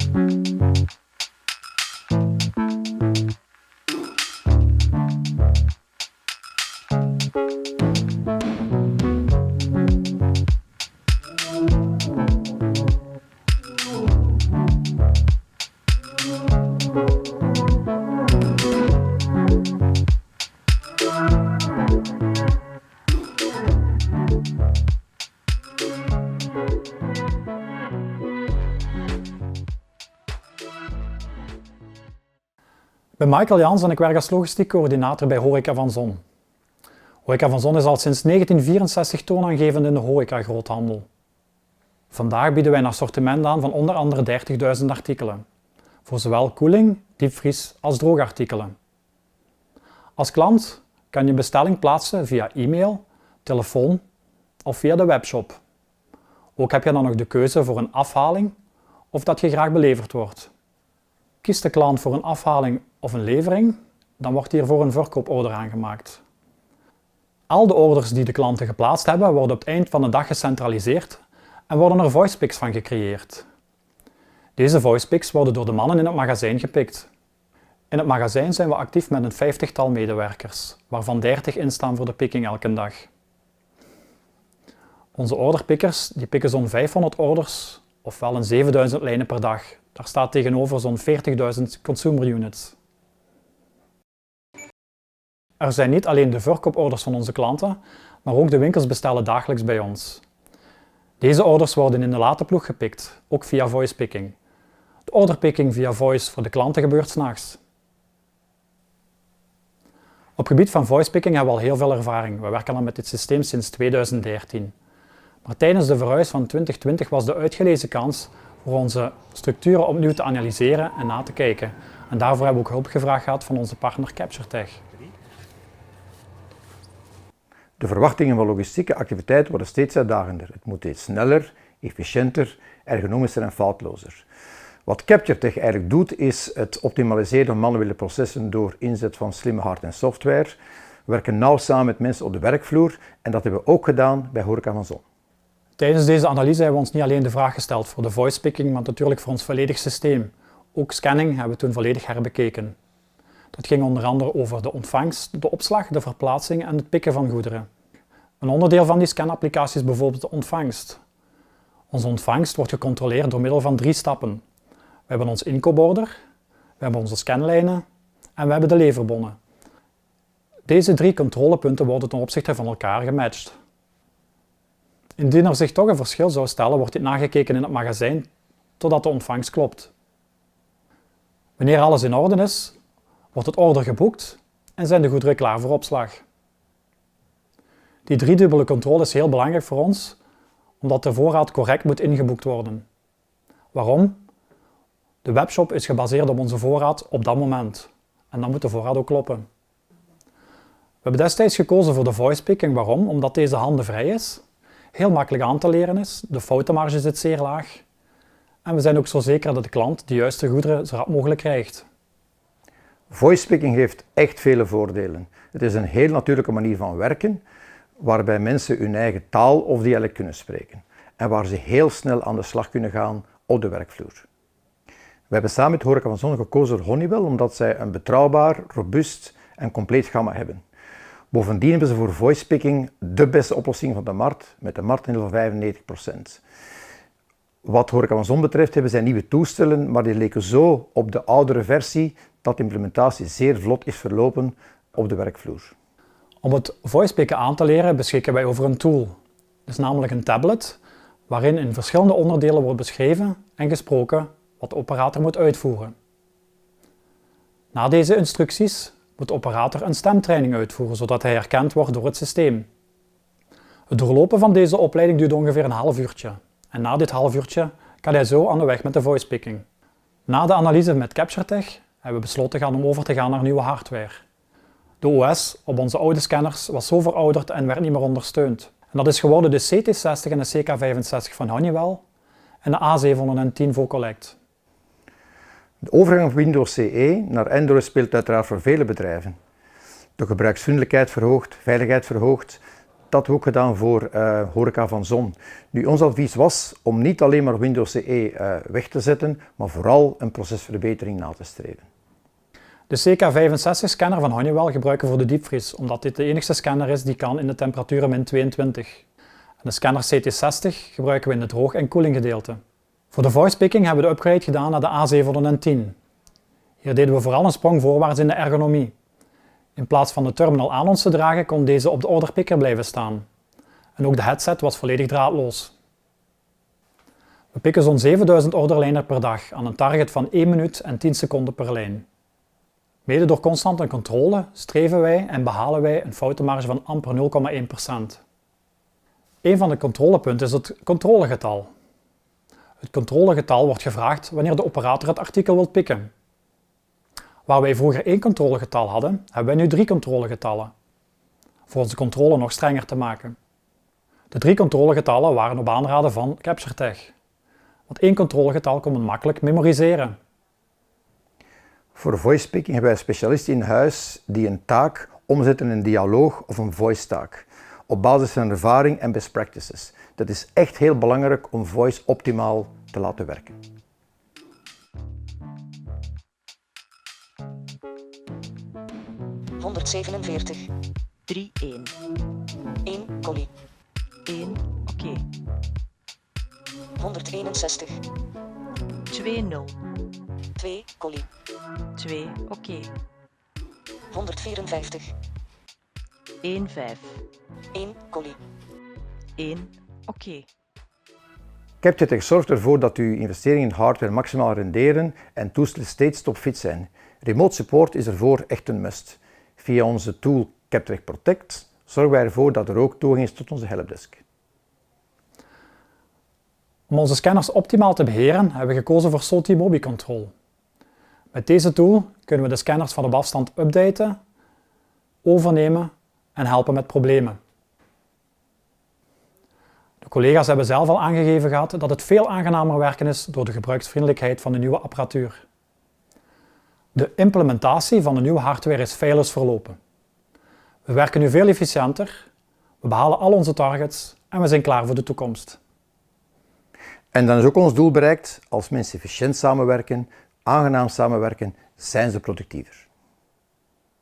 Ik ben Michael Jans en ik werk als logistiek coördinator bij Horeca Van Zon. Horeca Van Zon is al sinds 1964 toonaangevend in de horeca-groothandel. Vandaag bieden wij een assortiment aan van onder andere 30.000 artikelen, voor zowel koeling, diepvries als droogartikelen. Als klant kan je een bestelling plaatsen via e-mail, telefoon of via de webshop. Ook heb je dan nog de keuze voor een afhaling of dat je graag beleverd wordt. Kiest de klant voor een afhaling of een levering, dan wordt hiervoor een verkooporder aangemaakt. Al de orders die de klanten geplaatst hebben, worden op het eind van de dag gecentraliseerd en worden er voicepicks van gecreëerd. Deze voicepicks worden door de mannen in het magazijn gepikt. In het magazijn zijn we actief met een 50-tal medewerkers, waarvan 30 instaan voor de picking elke dag. Onze orderpikkers die pikken zo'n 500 orders, ofwel een 7000 lijnen per dag. Daar staat tegenover zo'n 40.000 consumer units. Er zijn niet alleen de verkooporders van onze klanten, maar ook de winkels bestellen dagelijks bij ons. Deze orders worden in de late ploeg gepikt, ook via voicepicking. De orderpicking via voice voor de klanten gebeurt 's nachts. Op gebied van voicepicking hebben we al heel veel ervaring. We werken al met dit systeem sinds 2013. Maar tijdens de verhuis van 2020 was de uitgelezen kans voor onze structuren opnieuw te analyseren en na te kijken. En daarvoor hebben we ook hulp gevraagd gehad van onze partner CaptureTech. De verwachtingen van logistieke activiteit worden steeds uitdagender. Het moet steeds sneller, efficiënter, ergonomischer en foutlozer. Wat CaptureTech eigenlijk doet, is het optimaliseren van manuele processen door inzet van slimme hard- en software. We werken nauw samen met mensen op de werkvloer en dat hebben we ook gedaan bij Horeca Van Zon. Tijdens deze analyse hebben we ons niet alleen de vraag gesteld voor de voicepicking, maar natuurlijk voor ons volledig systeem. Ook scanning hebben we toen volledig herbekeken. Dat ging onder andere over de ontvangst, de opslag, de verplaatsing en het pikken van goederen. Een onderdeel van die scanapplicatie is bijvoorbeeld de ontvangst. Onze ontvangst wordt gecontroleerd door middel van 3 stappen. We hebben ons inkooporder, we hebben onze scanlijnen en we hebben de leverbonnen. Deze 3 controlepunten worden ten opzichte van elkaar gematcht. Indien er zich toch een verschil zou stellen, wordt dit nagekeken in het magazijn totdat de ontvangst klopt. Wanneer alles in orde is, wordt het order geboekt en zijn de goederen klaar voor opslag. Die driedubbele controle is heel belangrijk voor ons, omdat de voorraad correct moet ingeboekt worden. Waarom? De webshop is gebaseerd op onze voorraad op dat moment. En dan moet de voorraad ook kloppen. We hebben destijds gekozen voor de voicepicking. Waarom? Omdat deze handenvrij is, heel makkelijk aan te leren is, de foutenmarge zit zeer laag. En we zijn ook zo zeker dat de klant de juiste goederen zo rap mogelijk krijgt. Voicepicking heeft echt vele voordelen. Het is een heel natuurlijke manier van werken, waarbij mensen hun eigen taal of dialect kunnen spreken. En waar ze heel snel aan de slag kunnen gaan op de werkvloer. We hebben samen met Horeca Van Zon gekozen voor Honeywell omdat zij een betrouwbaar, robuust en compleet gamma hebben. Bovendien hebben ze voor voicepicking de beste oplossing van de markt, met een marktaandeel van 95%. Wat Horeca Van Zon betreft hebben zij nieuwe toestellen, maar die leken zo op de oudere versie dat de implementatie zeer vlot is verlopen op de werkvloer. Om het voicepicken aan te leren beschikken wij over een tool. Dat is namelijk een tablet waarin in verschillende onderdelen wordt beschreven en gesproken wat de operator moet uitvoeren. Na deze instructies moet de operator een stemtraining uitvoeren zodat hij herkend wordt door het systeem. Het doorlopen van deze opleiding duurt ongeveer een half uurtje. En na dit half uurtje kan hij zo aan de weg met de voicepicking. Na de analyse met CaptureTech hebben we besloten om over te gaan naar nieuwe hardware. De OS op onze oude scanners was zo verouderd en werd niet meer ondersteund. En dat is geworden de CT60 en de CK65 van Honeywell en de A710 Vocollect. De overgang van Windows CE naar Android speelt uiteraard voor vele bedrijven. De gebruiksvriendelijkheid verhoogt, veiligheid verhoogt, Dat hebben we ook gedaan voor Horeca van Zon. Nu, ons advies was om niet alleen maar Windows CE weg te zetten, maar vooral een procesverbetering na te streven. De CK65-scanner van Honeywell gebruiken we voor de diepvries, omdat dit de enige scanner is die kan in de temperaturen min 22. En de scanner CT60 gebruiken we in het droog- en koelinggedeelte. Voor de voice picking hebben we de upgrade gedaan naar de A710. Hier deden we vooral een sprong voorwaarts in de ergonomie. In plaats van de terminal aan ons te dragen, kon deze op de orderpicker blijven staan. En ook de headset was volledig draadloos. We pikken zo'n 7000 orderlijnen per dag aan een target van 1 minuut en 10 seconden per lijn. Mede door constante controle streven wij en behalen wij een foutenmarge van amper 0,1%. Een van de controlepunten is het controlegetal. Het controlegetal wordt gevraagd wanneer de operator het artikel wil pikken. Waar wij vroeger 1 controlegetal hadden, hebben wij nu 3 controlegetallen. Voor onze controle nog strenger te maken. De 3 controlegetallen waren op aanraden van CaptureTech. Want 1 controlegetal kon men makkelijk memoriseren. Voor voice picking hebben wij specialisten in huis die een taak omzetten in een dialoog of een voice taak. Op basis van ervaring en best practices. Dat is echt heel belangrijk om voice optimaal te laten werken. ...147. 3-1. 1 colie. 1, oké. 161. 2-0. 2 colie. 2, oké. 154. 1-5. 1 colie. 1, oké. CaptureTech zorgt ervoor dat uw investeringen in hardware maximaal renderen en toestellen steeds topfit zijn. Remote support is ervoor echt een must. Via onze tool CaptureTech Protect zorgen wij ervoor dat er ook toegang is tot onze helpdesk. Om onze scanners optimaal te beheren hebben we gekozen voor SOTI Mobi Control. Met deze tool kunnen we de scanners van op afstand updaten, overnemen en helpen met problemen. De collega's hebben zelf al aangegeven gehad dat het veel aangenamer werken is door de gebruiksvriendelijkheid van de nieuwe apparatuur. De implementatie van de nieuwe hardware is feilloos verlopen. We werken nu veel efficiënter, we behalen al onze targets en we zijn klaar voor de toekomst. En dan is ook ons doel bereikt: als mensen efficiënt samenwerken, aangenaam samenwerken, zijn ze productiever.